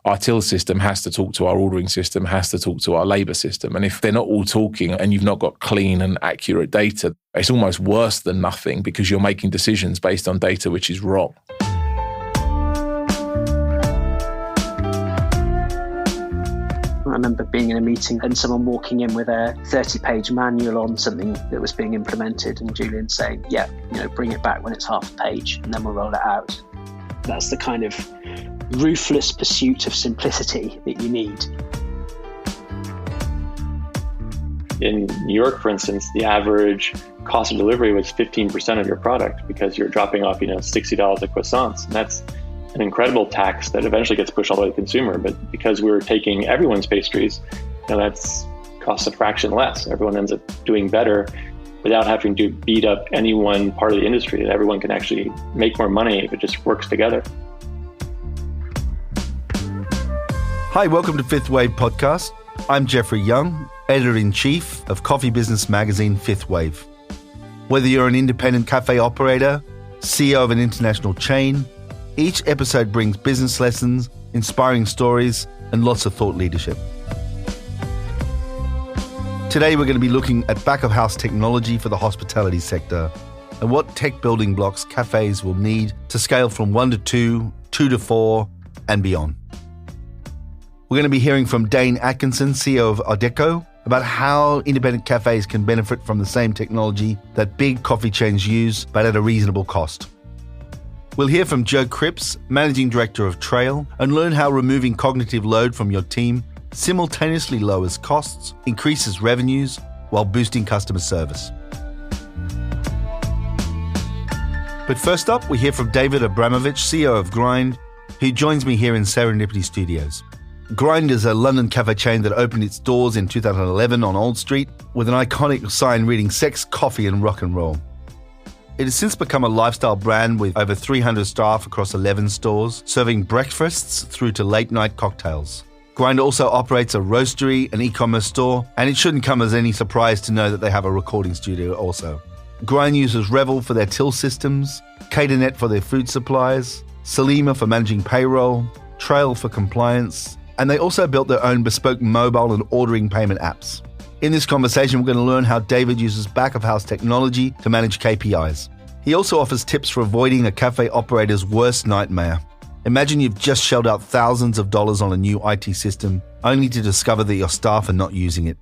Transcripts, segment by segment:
Our till system has to talk to our ordering system, has to talk to our labour system. And if they're not all talking and you've not got clean and accurate data, it's almost worse than nothing because you're making decisions based on data which is wrong. I remember being in a meeting and someone walking in with a 30-page manual on something that was being implemented, and Julian saying, yeah, bring it back when it's half a page and then we'll roll it out. That's the kind of ruthless pursuit of simplicity that you need. In New York, for instance, the average cost of delivery was 15% of your product because you're dropping off, $60 at croissants. And that's an incredible tax that eventually gets pushed all the way to the consumer. But because we're taking everyone's pastries, that's costs a fraction less. Everyone ends up doing better without having to beat up any one part of the industry. And everyone can actually make more money if it just works together. Hi, welcome to 5THWAVE podcast. I'm Jeffrey Young, Editor-in-Chief of coffee business magazine 5THWAVE. Whether you're an independent cafe operator, CEO of an international chain, each episode brings business lessons, inspiring stories, and lots of thought leadership. Today we're going to be looking at back-of-house technology for the hospitality sector and what tech building blocks cafes will need to scale from 1 to 2, 2 to 4, and beyond. We're going to be hearing from Dane, Atkinson, CEO of Odeko, about how independent cafes can benefit from the same technology that big coffee chains use, but at a reasonable cost. We'll hear from Joe Cripps, Managing Director of Trail, and learn how removing cognitive load from your team simultaneously lowers costs, increases revenues, while boosting customer service. But first up, we hear from David Abrahamovitch, CEO of Grind, who joins me here in Serendipity Studios. Grind is a London cafe chain that opened its doors in 2011 on Old Street with an iconic sign reading sex, coffee and rock and roll. It has since become a lifestyle brand with over 300 staff across 11 stores, serving breakfasts through to late-night cocktails. Grind also operates a roastery, an e-commerce store, and it shouldn't come as any surprise to know that they have a recording studio also. Grind uses Revel for their till systems, Caternet for their food supplies, Salima for managing payroll, Trail for compliance, and they also built their own bespoke mobile and ordering payment apps. In this conversation, we're going to learn how David uses back-of-house technology to manage KPIs. He also offers tips for avoiding a cafe operator's worst nightmare. Imagine you've just shelled out thousands of dollars on a new IT system, only to discover that your staff are not using it.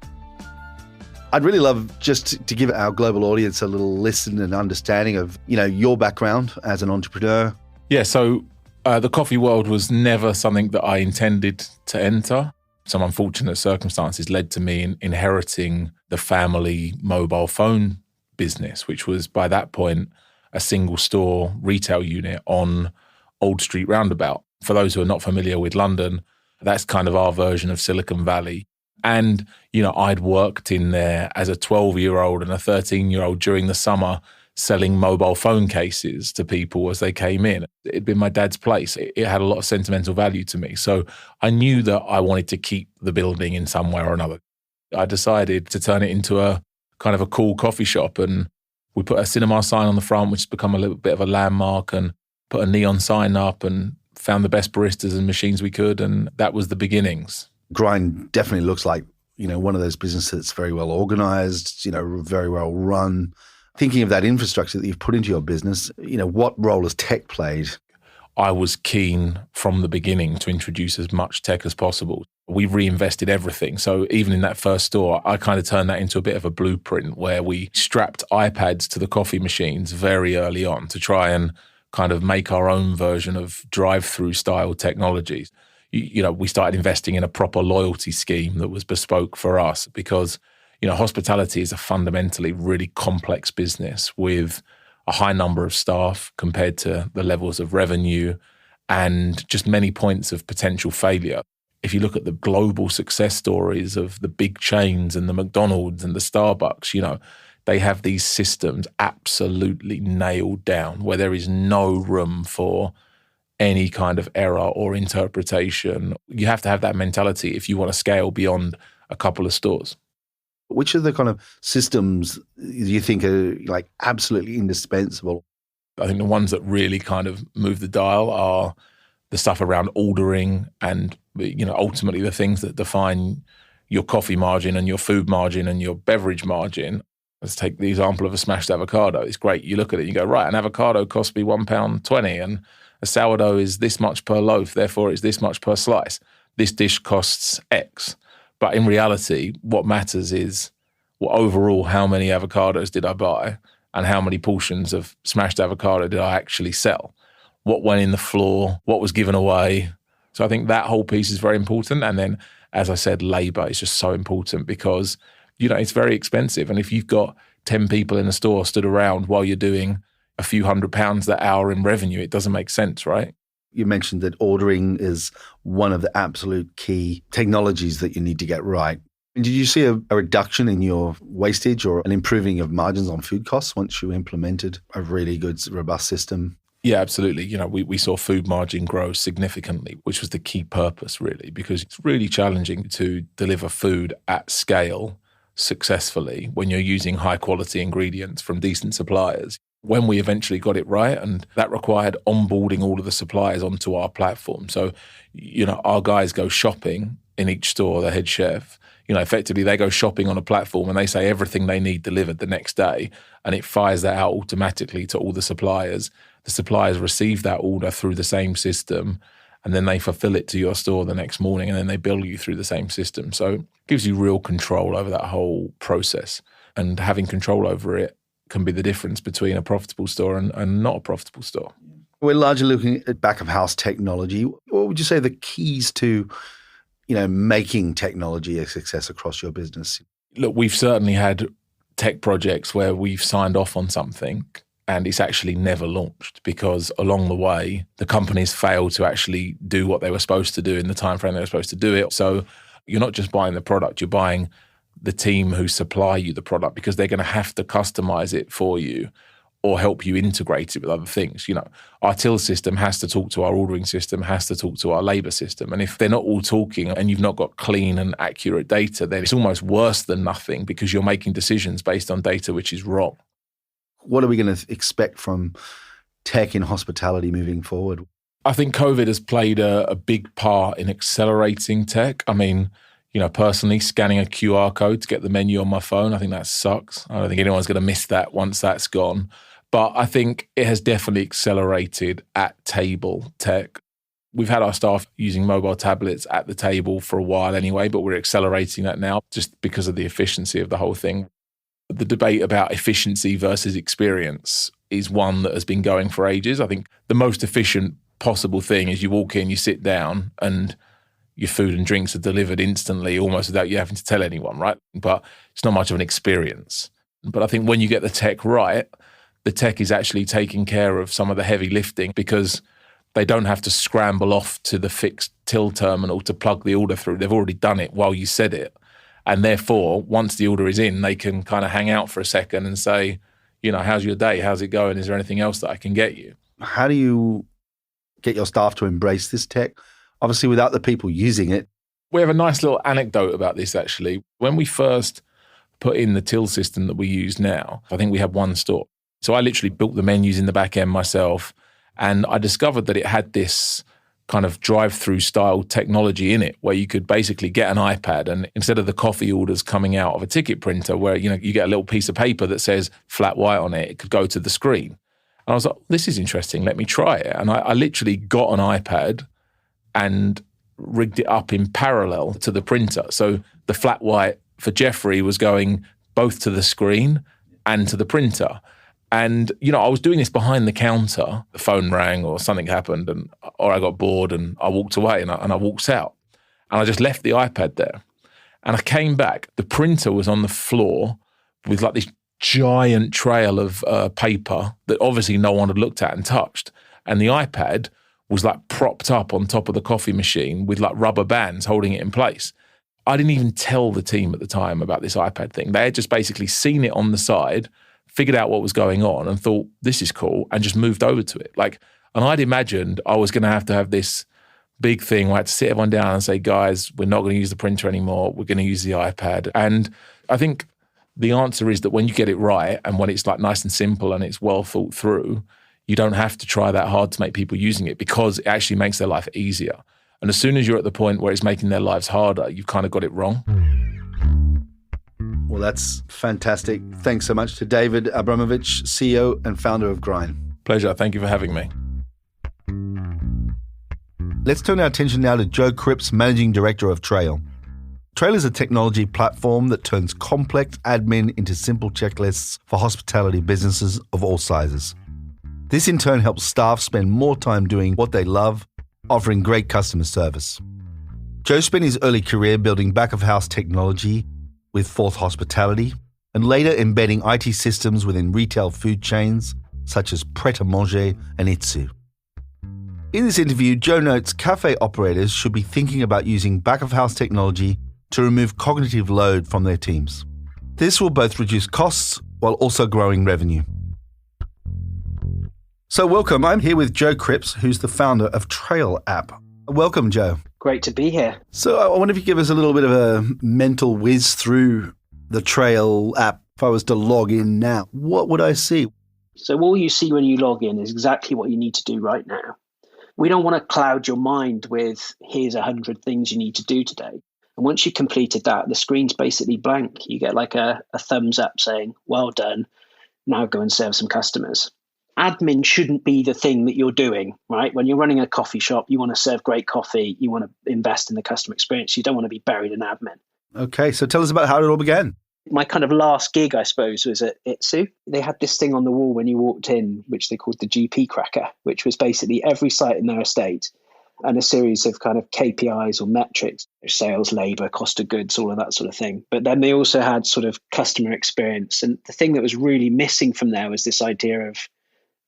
I'd really love just to give our global audience a little listen and understanding of, your background as an entrepreneur. Yeah, so the coffee world was never something that I intended to enter. Some unfortunate circumstances led to me inheriting the family mobile phone business, which was by that point a single store retail unit on Old Street Roundabout. For those who are not familiar with London, that's kind of our version of Silicon Valley. And, I'd worked in there as a 12-year-old and a 13-year-old during the summer selling mobile phone cases to people as they came in. It'd been my dad's place. It had a lot of sentimental value to me. So I knew that I wanted to keep the building in some way or another. I decided to turn it into a kind of a cool coffee shop, and we put a cinema sign on the front, which has become a little bit of a landmark, and put a neon sign up and found the best baristas and machines we could, and that was the beginnings. Grind definitely looks like, one of those businesses that's very well organized, very well run. Thinking of that infrastructure that you've put into your business, what role has tech played? I was keen from the beginning to introduce as much tech as possible. We reinvested everything. So even in that first store, I kind of turned that into a bit of a blueprint where we strapped iPads to the coffee machines very early on to try and kind of make our own version of drive-through style technologies. We started investing in a proper loyalty scheme that was bespoke for us because hospitality is a fundamentally really complex business with a high number of staff compared to the levels of revenue and just many points of potential failure. If you look at the global success stories of the big chains and the McDonald's and the Starbucks, they have these systems absolutely nailed down where there is no room for any kind of error or interpretation. You have to have that mentality if you want to scale beyond a couple of stores. Which are the kind of systems do you think are absolutely indispensable? I think the ones that really kind of move the dial are the stuff around ordering and ultimately the things that define your coffee margin and your food margin and your beverage margin. Let's take the example of a smashed avocado. It's great. You look at it and you go, right, an avocado costs me £1.20 and a sourdough is this much per loaf, therefore it's this much per slice. This dish costs X. But in reality, what matters is, overall, how many avocados did I buy and how many portions of smashed avocado did I actually sell? What went in the floor? What was given away? So I think that whole piece is very important. And then, as I said, labor is just so important because, it's very expensive. And if you've got 10 people in a store stood around while you're doing a few £100 that hour in revenue, it doesn't make sense, right? You mentioned that ordering is one of the absolute key technologies that you need to get right. And did you see a reduction in your wastage or an improving of margins on food costs once you implemented a really good, robust system? Yeah, absolutely. We saw food margin grow significantly, which was the key purpose, really, because it's really challenging to deliver food at scale successfully when you're using high quality ingredients from decent suppliers. When we eventually got it right, and that required onboarding all of the suppliers onto our platform. So, our guys go shopping in each store, the head chef, effectively they go shopping on a platform and they say everything they need delivered the next day, and it fires that out automatically to all the suppliers. The suppliers receive that order through the same system, and then they fulfill it to your store the next morning, and then they bill you through the same system. So it gives you real control over that whole process, and having control over it can be the difference between a profitable store and not a profitable store. We're largely looking at back-of-house technology. What would you say the keys to, making technology a success across your business? Look, we've certainly had tech projects where we've signed off on something and it's actually never launched because along the way, the companies failed to actually do what they were supposed to do in the time frame they were supposed to do it. So you're not just buying the product, you're buying the team who supply you the product because they're going to have to customize it for you or help you integrate it with other things. Our till system has to talk to our ordering system, has to talk to our labor system. And if they're not all talking and you've not got clean and accurate data, then it's almost worse than nothing because you're making decisions based on data which is wrong. What are we going to expect from tech in hospitality moving forward? I think COVID has played a big part in accelerating tech. I mean, personally, scanning a QR code to get the menu on my phone, I think that sucks. I don't think anyone's going to miss that once that's gone. But I think it has definitely accelerated at table tech. We've had our staff using mobile tablets at the table for a while anyway, but we're accelerating that now just because of the efficiency of the whole thing. The debate about efficiency versus experience is one that has been going for ages. I think the most efficient possible thing is you walk in, you sit down, and your food and drinks are delivered instantly, almost without you having to tell anyone, right? But it's not much of an experience. But I think when you get the tech right, the tech is actually taking care of some of the heavy lifting because they don't have to scramble off to the fixed till terminal to plug the order through. They've already done it while you said it. And therefore, once the order is in, they can kind of hang out for a second and say, how's your day? How's it going? Is there anything else that I can get you? How do you get your staff to embrace this tech? Obviously, without the people using it. We have a nice little anecdote about this, actually. When we first put in the till system that we use now, I think we had one store. So I literally built the menus in the back end myself, and I discovered that it had this kind of drive-through style technology in it where you could basically get an iPad and instead of the coffee orders coming out of a ticket printer where, you get a little piece of paper that says flat white on it, it could go to the screen. And I was like, this is interesting, let me try it. And I literally got an iPad and rigged it up in parallel to the printer. So the flat white for Jeffrey was going both to the screen and to the printer. And, I was doing this behind the counter. The phone rang or something happened or I got bored and I walked away and I walked out. And I just left the iPad there. And I came back. The printer was on the floor with like this giant trail of paper that obviously no one had looked at and touched. And the iPad was like propped up on top of the coffee machine with like rubber bands holding it in place. I didn't even tell the team at the time about this iPad thing. They had just basically seen it on the side, figured out what was going on and thought, this is cool, and just moved over to it. And I'd imagined I was going to have this big thing where I had to sit everyone down and say, guys, we're not going to use the printer anymore. We're going to use the iPad. And I think the answer is that when you get it right and when it's like nice and simple and it's well thought through, you don't have to try that hard to make people using it because it actually makes their life easier. And as soon as you're at the point where it's making their lives harder, you've kind of got it wrong. Well, that's fantastic. Thanks so much to David Abrahamovitch, CEO and founder of Grind. Pleasure. Thank you for having me. Let's turn our attention now to Joe Cripps, Managing Director of Trail. Trail is a technology platform that turns complex admin into simple checklists for hospitality businesses of all sizes. This in turn helps staff spend more time doing what they love, offering great customer service. Joe spent his early career building back-of-house technology with 4th Hospitality and later embedding IT systems within retail food chains such as Pret-a-Manger and Ep3. In this interview, Joe notes cafe operators should be thinking about using back-of-house technology to remove cognitive load from their teams. This will both reduce costs while also growing revenue. So welcome, I'm here with Joe Cripps, who's the founder of Trail app. Welcome, Joe. Great to be here. So I wonder if you give us a little bit of a mental whiz through the Trail app. If I was to log in now, what would I see? So all you see when you log in is exactly what you need to do right now. We don't want to cloud your mind with, here's 100 things you need to do today. And once you've completed that, the screen's basically blank. You get like a thumbs up saying, well done, now go and serve some customers. Admin shouldn't be the thing that you're doing, right? When you're running a coffee shop, you want to serve great coffee, you want to invest in the customer experience, you don't want to be buried in admin. Okay, so tell us about how it all began. My kind of last gig, I suppose, was at Ep3. They had this thing on the wall when you walked in, which they called the GP Cracker, which was basically every site in their estate and a series of kind of KPIs or metrics, sales, labor, cost of goods, all of that sort of thing. But then they also had sort of customer experience. And the thing that was really missing from there was this idea of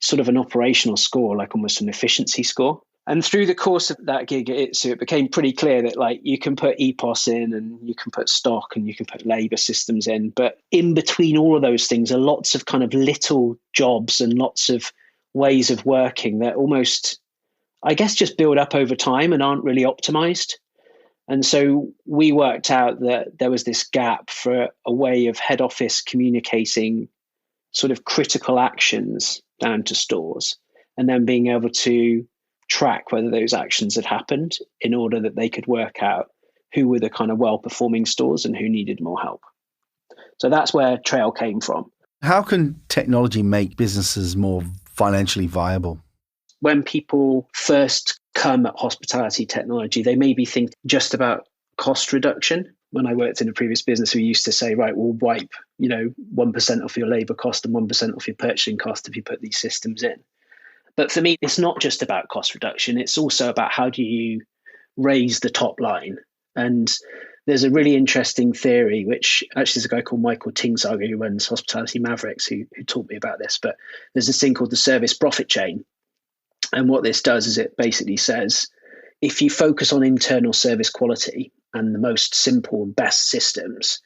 sort of an operational score, like almost an efficiency score. And through the course of that gig at Ep3, it became pretty clear that like you can put EPOS in and you can put stock and you can put labor systems in. But in between all of those things are lots of kind of little jobs and lots of ways of working that almost, I guess, just build up over time and aren't really optimized. And so we worked out that there was this gap for a way of head office communicating sort of critical actions down to stores and then being able to track whether those actions had happened in order that they could work out who were the kind of well-performing stores and who needed more help. So that's where Trail came from. How can technology make businesses more financially viable? When people first come at hospitality technology, they maybe think just about cost reduction. When I worked in a previous business, we used to say, right, we'll wipe, 1% off your labor cost and 1% off your purchasing cost if you put these systems in. But for me, it's not just about cost reduction. It's also about how do you raise the top line. And there's a really interesting theory, which actually is a guy called Michael Tingsager who runs Hospitality Mavericks who taught me about this. But there's this thing called the service profit chain. And what this does is it basically says, if you focus on internal service quality and the most simple and best systems,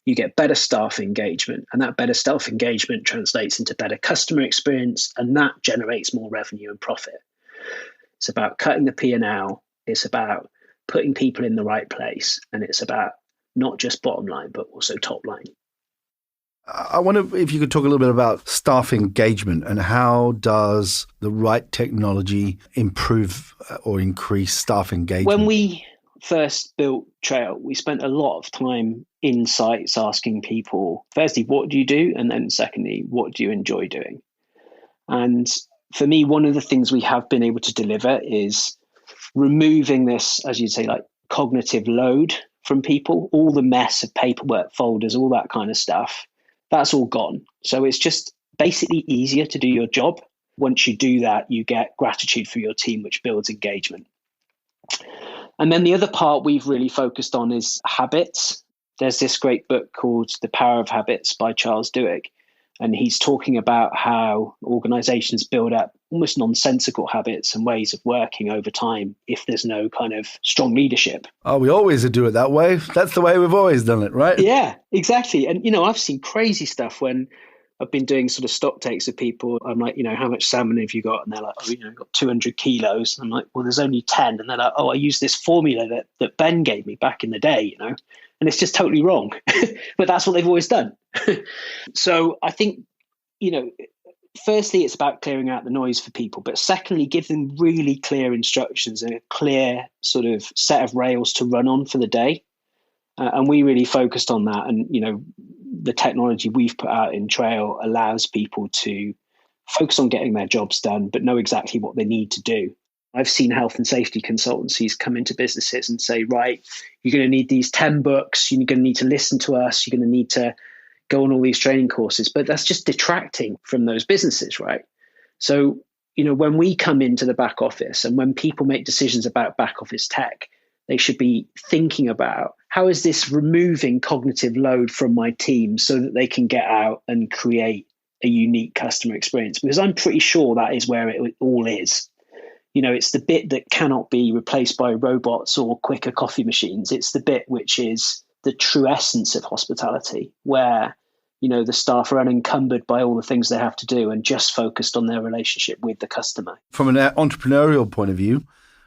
you get better staff engagement, and that better staff engagement translates into better customer experience, and that generates more revenue and profit. It's about cutting the P&L. It's about putting people in the right place, and it's about not just bottom line, but also top line. I wonder if you could talk a little bit about staff engagement and how does the right technology improve or increase staff engagement? When we first built Trail, we spent a lot of time in sites asking people, firstly, what do you do? And then secondly, what do you enjoy doing? And for me, one of the things we have been able to deliver is removing this, as you'd say, like cognitive load from people, all the mess of paperwork, folders, all that kind of stuff. That's all gone. So it's just basically easier to do your job. Once you do that, you get gratitude for your team, which builds engagement. And then the other part we've really focused on is habits. There's this great book called The Power of Habits by Charles Duhigg. And he's talking about how organizations build up almost nonsensical habits and ways of working over time if there's no kind of strong leadership. Oh, we always do it that way. That's the way we've always done it, right? Yeah, exactly. And, I've seen crazy stuff when I've been doing sort of stock takes with people. I'm like, how much salmon have you got? And they're like, I've got 200 kilos. And I'm like, well, there's only 10. And they're like, I use this formula that Ben gave me back in the day, and it's just totally wrong. But that's what they've always done. So I think, Firstly, it's about clearing out the noise for people. But secondly, give them really clear instructions and a clear sort of set of rails to run on for the day. And we really focused on that. And, the technology we've put out in Trail allows people to focus on getting their jobs done, but know exactly what they need to do. I've seen health and safety consultancies come into businesses and say, right, you're going to need these 10 books. You're going to need to listen to us. You're going to need to go on all these training courses. But that's just detracting from those businesses, right? So, when we come into the back office and when people make decisions about back office tech, they should be thinking about how is this removing cognitive load from my team so that they can get out and create a unique customer experience? Because I'm pretty sure that is where it all is. It's the bit that cannot be replaced by robots or quicker coffee machines. It's the bit which is the true essence of hospitality, where, the staff are unencumbered by all the things they have to do and just focused on their relationship with the customer. From an entrepreneurial point of view,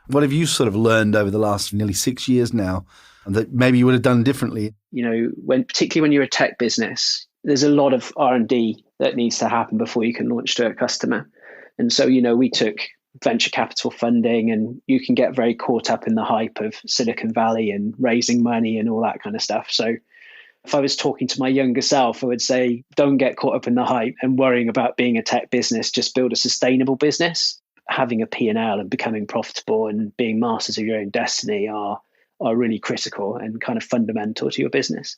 what have you sort of learned over the last nearly 6 years now that maybe you would have done differently? Particularly when you're a tech business, there's a lot of R&D that needs to happen before you can launch to a customer. And so, we took venture capital funding, and you can get very caught up in the hype of Silicon Valley and raising money and all that kind of stuff. So if I was talking to my younger self, I would say, don't get caught up in the hype and worrying about being a tech business. Just build a sustainable business. Having a P&L and becoming profitable and being masters of your own destiny are really critical and kind of fundamental to your business.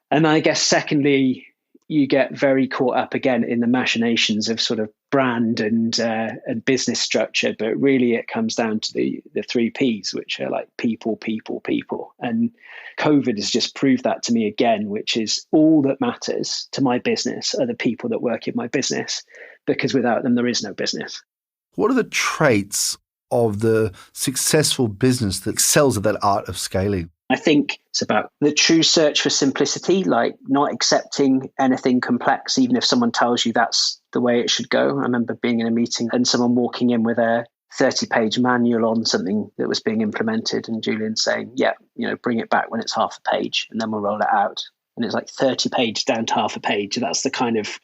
And I guess secondly, you get very caught up again in the machinations of sort of brand and business structure, but really it comes down to the 3 Ps, which are like people, people, people. And COVID has just proved that to me again, which is all that matters to my business are the people that work in my business, because without them, there is no business. What are the traits of the successful business that excels at that art of scaling? I think it's about the true search for simplicity, like not accepting anything complex, even if someone tells you that's the way it should go. I remember being in a meeting and someone walking in with a 30-page manual on something that was being implemented, and Julian saying, bring it back when it's half a page and then we'll roll it out. And it's like 30 pages down to half a page. That's the kind of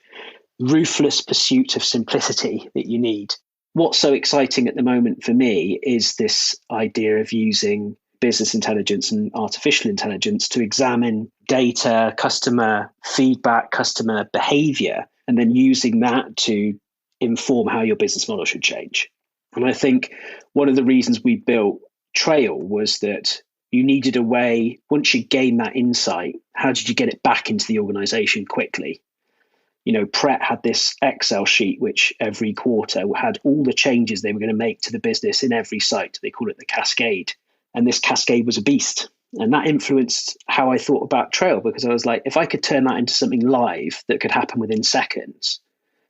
ruthless pursuit of simplicity that you need. What's so exciting at the moment for me is this idea of using business intelligence and artificial intelligence to examine data, customer feedback, customer behavior, and then using that to inform how your business model should change. And I think one of the reasons we built Trail was that you needed a way, once you gain that insight, how did you get it back into the organization quickly? Pret had this Excel sheet, which every quarter had all the changes they were going to make to the business in every site. They call it the cascade. And this cascade was a beast. And that influenced how I thought about Trail, because I was like, if I could turn that into something live that could happen within seconds.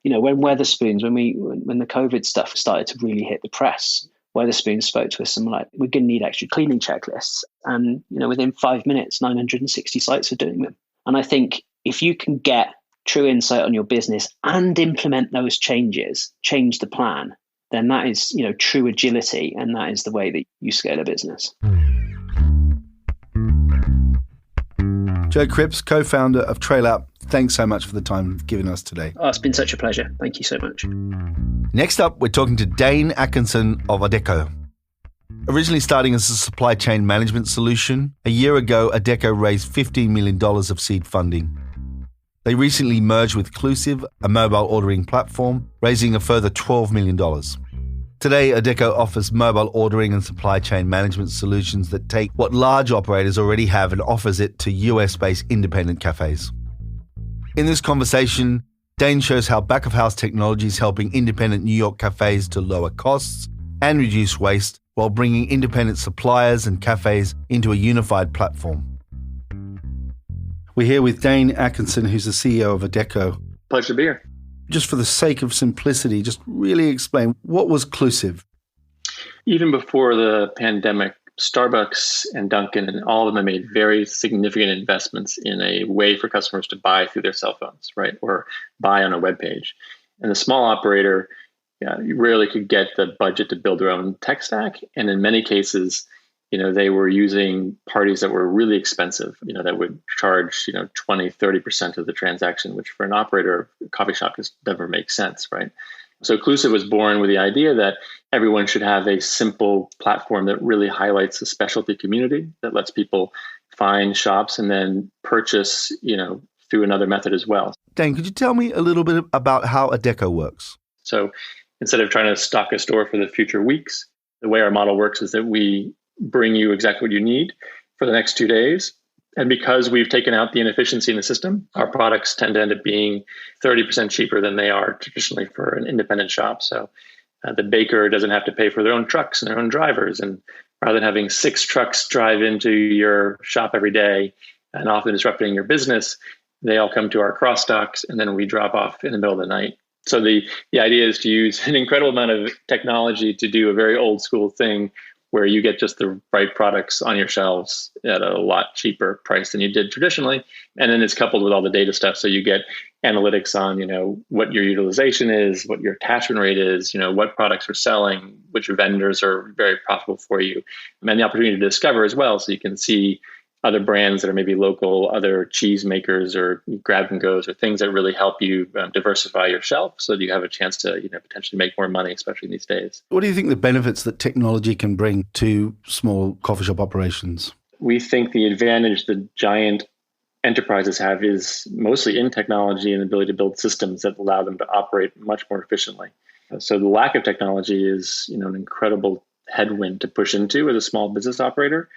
When Wetherspoons, when the COVID stuff started to really hit the press, Wetherspoons spoke to us and were like, we're going to need extra cleaning checklists. And, within 5 minutes, 960 sites are doing them. And I think if you can get true insight on your business and implement those changes, change the plan, then that is, true agility. And that is the way that you scale a business. Joe Cripps, co-founder of TrailUp, thanks so much for the time you've given us today. Oh, it's been such a pleasure. Thank you so much. Next up, we're talking to Dane Atkinson of Odeko. Originally starting as a supply chain management solution, a year ago, Odeko raised $15 million of seed funding. They recently merged with Clusive, a mobile ordering platform, raising a further $12 million. Today, Odeko offers mobile ordering and supply chain management solutions that take what large operators already have and offers it to US-based independent cafes. In this conversation, Dane shows how back-of-house technology is helping independent New York cafes to lower costs and reduce waste while bringing independent suppliers and cafes into a unified platform. We're here with Dane Atkinson, who's the CEO of Odeko. Pleasure to be here. Just for the sake of simplicity, just really explain, what was Clusive? Even before the pandemic, Starbucks and Dunkin' and all of them have made very significant investments in a way for customers to buy through their cell phones, right? Or buy on a web page. And the small operator, you rarely could get the budget to build their own tech stack. And in many cases, they were using parties that were really expensive, that would charge, 20, 30% of the transaction, which for an operator, a coffee shop just never makes sense, right? So Clusive was born with the idea that everyone should have a simple platform that really highlights the specialty community, that lets people find shops and then purchase, through another method as well. Dane, could you tell me a little bit about how Odeko works? So instead of trying to stock a store for the future weeks, the way our model works is that we bring you exactly what you need for the next 2 days. And because we've taken out the inefficiency in the system, our products tend to end up being 30% cheaper than they are traditionally for an independent shop. So the baker doesn't have to pay for their own trucks and their own drivers. And rather than having 6 trucks drive into your shop every day and often disrupting your business, they all come to our cross docks and then we drop off in the middle of the night. So the idea is to use an incredible amount of technology to do a very old school thing where you get just the right products on your shelves at a lot cheaper price than you did traditionally. And then it's coupled with all the data stuff. So you get analytics on, what your utilization is, what your attachment rate is, what products are selling, which vendors are very profitable for you, and the opportunity to discover as well. So you can see other brands that are maybe local, other cheese makers or grab and goes or things that really help you diversify your shelf so that you have a chance to potentially make more money, especially these days. What do you think the benefits that technology can bring to small coffee shop operations? We think the advantage the giant enterprises have is mostly in technology and the ability to build systems that allow them to operate much more efficiently. So the lack of technology is an incredible headwind to push into as a small business operator.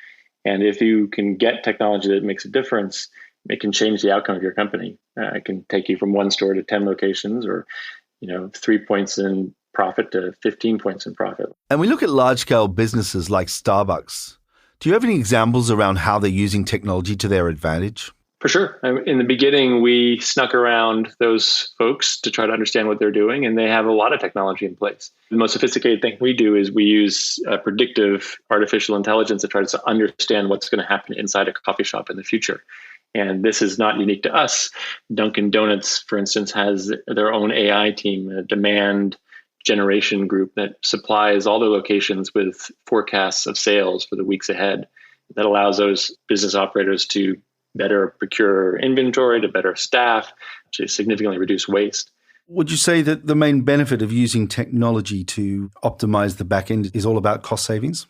And if you can get technology that makes a difference, it can change the outcome of your company. It can take you from 1 store to 10 locations or, 3 points in profit to 15 points in profit. And we look at large-scale businesses like Starbucks. Do you have any examples around how they're using technology to their advantage? For sure. In the beginning, we snuck around those folks to try to understand what they're doing, and they have a lot of technology in place. The most sophisticated thing we do is we use predictive artificial intelligence to try to understand what's going to happen inside a coffee shop in the future. And this is not unique to us. Dunkin' Donuts, for instance, has their own AI team, a demand generation group that supplies all their locations with forecasts of sales for the weeks ahead. That allows those business operators to better procure inventory, to better staff, to significantly reduce waste. Would you say that the main benefit of using technology to optimize the back end is all about cost savings?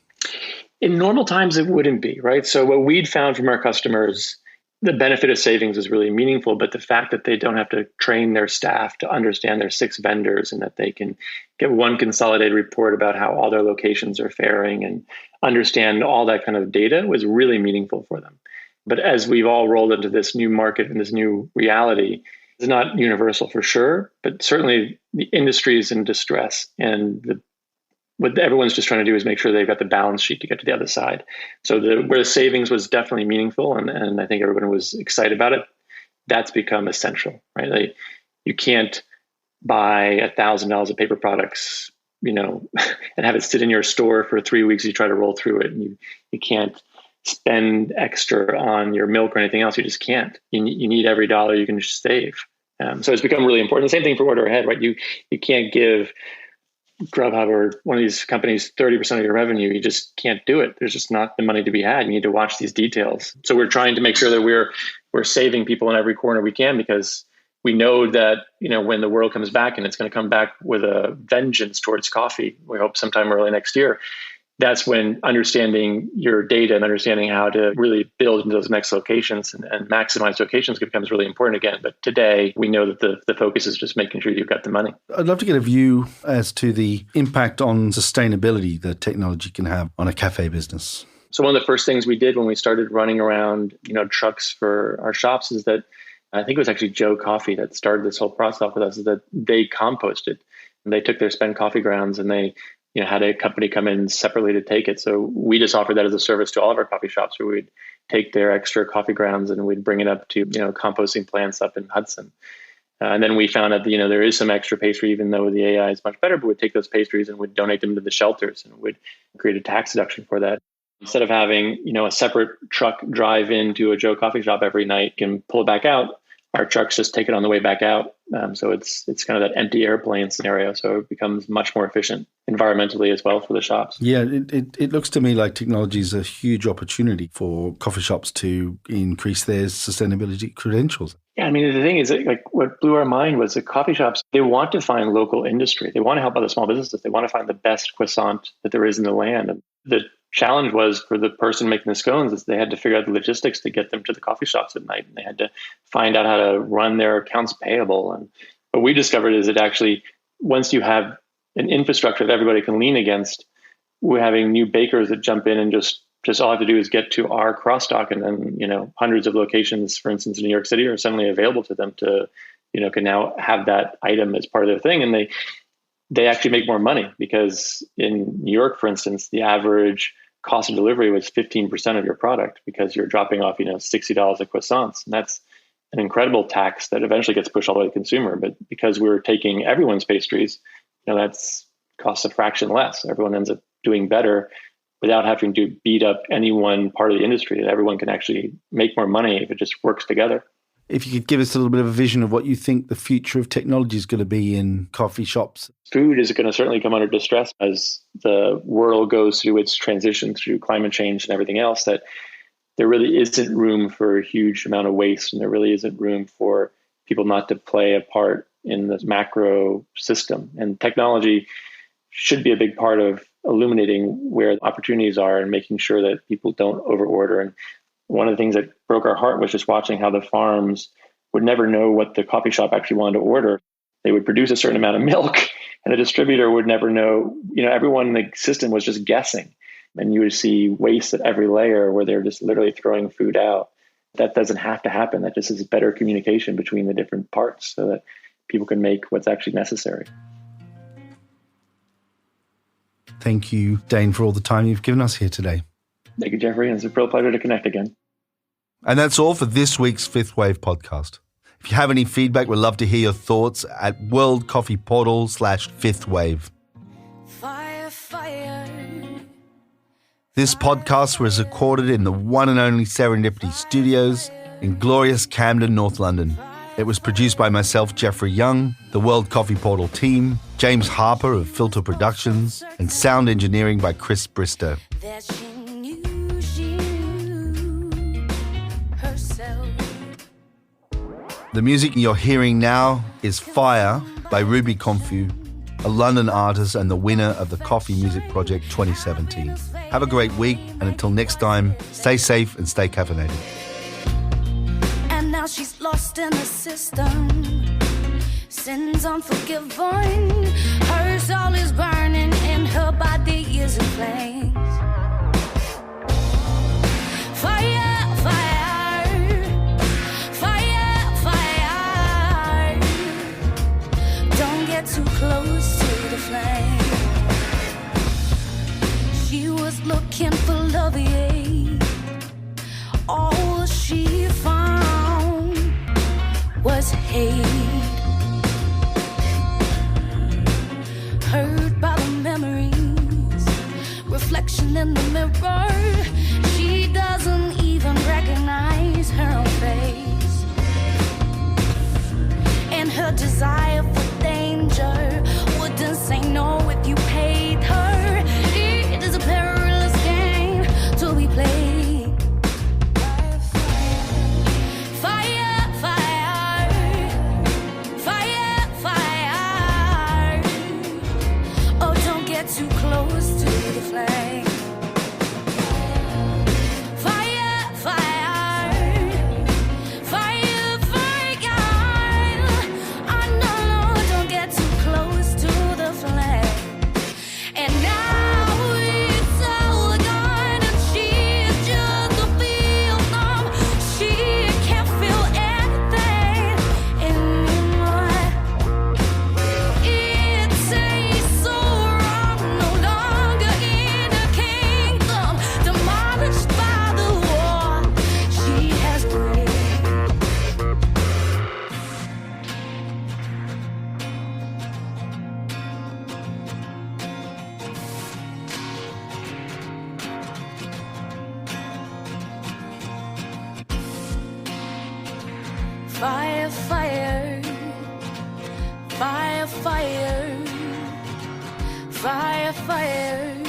In normal times, it wouldn't be, right? So what we'd found from our customers, the benefit of savings is really meaningful, but the fact that they don't have to train their staff to understand their 6 vendors and that they can get one consolidated report about how all their locations are faring and understand all that kind of data was really meaningful for them. But as we've all rolled into this new market and this new reality, it's not universal for sure, but certainly the industry is in distress. And what everyone's just trying to do is make sure they've got the balance sheet to get to the other side. So where the savings was definitely meaningful, and I think everyone was excited about it, that's become essential, right? You can't buy $1,000 of paper products, and have it sit in your store for 3 weeks. You try to roll through it, and you can't spend extra on your milk or anything else. You just can't. You need every dollar you can save. So it's become really important. The same thing for order ahead, right? You can't give Grubhub or one of these companies 30% of your revenue. You just can't do it. There's just not the money to be had. You need to watch these details. So we're trying to make sure that we're saving people in every corner we can, because we know that when the world comes back, and it's going to come back with a vengeance towards coffee, we hope sometime early next year. That's when understanding your data and understanding how to really build into those next locations and maximize locations becomes really important again. But today, we know that the focus is just making sure you've got the money. I'd love to get a view as to the impact on sustainability that technology can have on a cafe business. So one of the first things we did when we started running around, trucks for our shops is that I think it was actually Joe Coffee that started this whole process with us, is that they composted. And they took their spent coffee grounds and they had a company come in separately to take it. So we just offered that as a service to all of our coffee shops, where we'd take their extra coffee grounds and we'd bring it up to, composting plants up in Hudson. And then we found out that, there is some extra pastry, even though the AI is much better, but we'd take those pastries and we'd donate them to the shelters and we'd create a tax deduction for that. Instead of having, a separate truck drive into a Joe Coffee shop every night and pull it back out, our trucks just take it on the way back out So it's kind of that empty airplane scenario. So it becomes much more efficient environmentally as well for the shops. Yeah, it looks to me like technology is a huge opportunity for coffee shops to increase their sustainability credentials. Yeah, I mean, the thing is, like, what blew our mind was the coffee shops, they want to find local industry. They want to help other small businesses. They want to find the best croissant that there is in the land. And the challenge was for the person making the scones is they had to figure out the logistics to get them to the coffee shops at night. And they had to find out how to run their accounts payable. And what we discovered is that actually, once you have an infrastructure that everybody can lean against, we're having new bakers that jump in and just all I have to do is get to our cross-dock, and then, hundreds of locations, for instance, in New York City are suddenly available to them to, can now have that item as part of their thing. And they actually make more money because in New York, for instance, the average cost of delivery was 15% of your product because you're dropping off, $60 a croissants. And that's an incredible tax that eventually gets pushed all the way to the consumer. But because we're taking everyone's pastries, that's costs a fraction less. Everyone ends up doing better without having to beat up any one part of the industry. That everyone can actually make more money if it just works together. If you could give us a little bit of a vision of what you think the future of technology is going to be in coffee shops. Food is going to certainly come under distress as the world goes through its transition through climate change and everything else, that there really isn't room for a huge amount of waste, and there really isn't room for people not to play a part in the macro system. And technology should be a big part of illuminating where the opportunities are and making sure that people don't overorder. And one of the things that broke our heart was just watching how the farms would never know what the coffee shop actually wanted to order. They would produce a certain amount of milk and the distributor would never know. Everyone in the system was just guessing. And you would see waste at every layer where they're just literally throwing food out. That doesn't have to happen. That just is better communication between the different parts so that people can make what's actually necessary. Thank you, Dane, for all the time you've given us here today. Thank you, Jeffrey. And it's a real pleasure to connect again. And that's all for this week's Fifth Wave podcast. If you have any feedback, we'd love to hear your thoughts at worldcoffeeportal/5THWAVE. Fire, fire. This podcast was recorded in the one and only Serendipity Studios in glorious Camden, North London. It was produced by myself, Jeffrey Young, the World Coffee Portal team, James Harper of Filter Productions, and sound engineering by Chris Brister. The music you're hearing now is Fire by Ruby Confu, a London artist and the winner of the Coffee Music Project 2017. Have a great week, and until next time, stay safe and stay caffeinated. And now she's lost in the system, sins unforgiven. Her soul is burning and her body is in flames. Fire, fire, fire, fire. Don't get too close to the flame. She was looking for love, yeah. All she found was hate. Hurt by the memories, reflection in the mirror. She doesn't even recognize her own face. And her desire for danger wouldn't say no if you paid her. It is a perilous game to be played. Fire, fire, fire, fire. Oh, don't get too close to the flame. Fire, fire, fire, fire. Oh no, don't get too close to the flame. And now it's all gone, and she's just a film. She can't feel anything anymore. It tastes so wrong, no longer in a kingdom, demolished by the war she has braved. Fire, fire, Fire, fire, fire, fire.